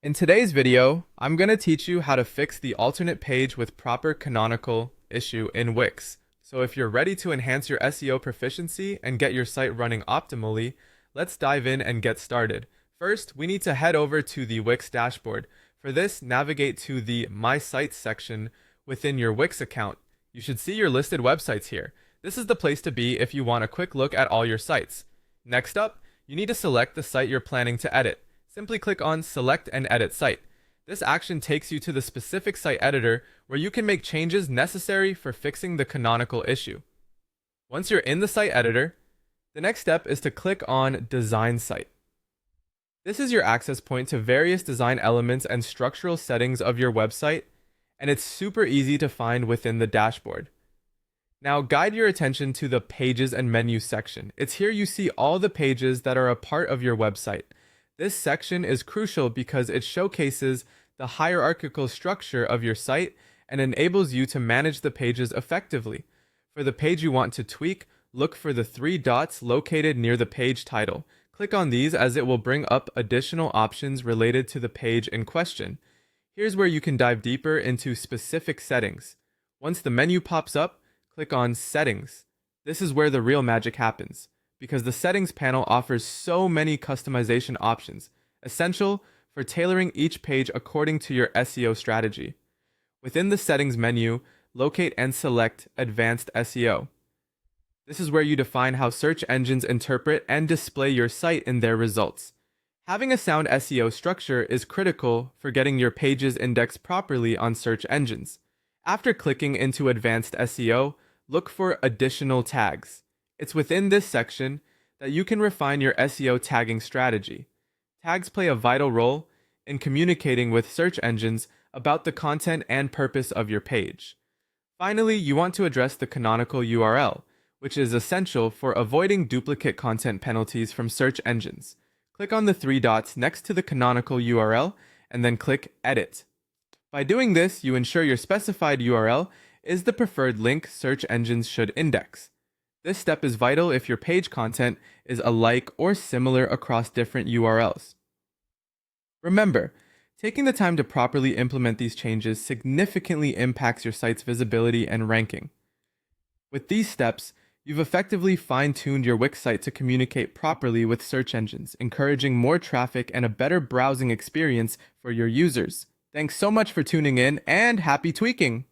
In today's video, I'm going to teach you how to fix the alternate page with proper canonical issue in Wix. So if you're ready to enhance your SEO proficiency and get your site running optimally, let's dive in and get started. First, we need to head over to the Wix dashboard. For this, navigate to the My Sites section within your Wix account. You should see your listed websites here. This is the place to be if you want a quick look at all your sites. Next up, you need to select the site you're planning to edit. Simply click on Select and Edit Site. This action takes you to the specific site editor where you can make changes necessary for fixing the canonical issue. Once you're in the site editor, the next step is to click on Design Site. This is your access point to various design elements and structural settings of your website, and it's super easy to find within the dashboard. Now guide your attention to the Pages and Menu section. It's here you see all the pages that are a part of your website. This section is crucial because it showcases the hierarchical structure of your site and enables you to manage the pages effectively. For the page you want to tweak, look for the three dots located near the page title. Click on these as it will bring up additional options related to the page in question. Here's where you can dive deeper into specific settings. Once the menu pops up, click on Settings. This is where the real magic happens, because the settings panel offers so many customization options, essential for tailoring each page according to your SEO strategy. Within the settings menu, locate and select Advanced SEO. This is where you define how search engines interpret and display your site in their results. Having a sound SEO structure is critical for getting your pages indexed properly on search engines. After clicking into Advanced SEO, look for Additional Tags. It's within this section that you can refine your SEO tagging strategy. Tags play a vital role in communicating with search engines about the content and purpose of your page. Finally, you want to address the canonical URL, which is essential for avoiding duplicate content penalties from search engines. Click on the three dots next to the canonical URL and then click Edit. By doing this, you ensure your specified URL is the preferred link search engines should index. This step is vital if your page content is alike or similar across different URLs. Remember, taking the time to properly implement these changes significantly impacts your site's visibility and ranking. With these steps, you've effectively fine-tuned your Wix site to communicate properly with search engines, encouraging more traffic and a better browsing experience for your users. Thanks so much for tuning in, and happy tweaking!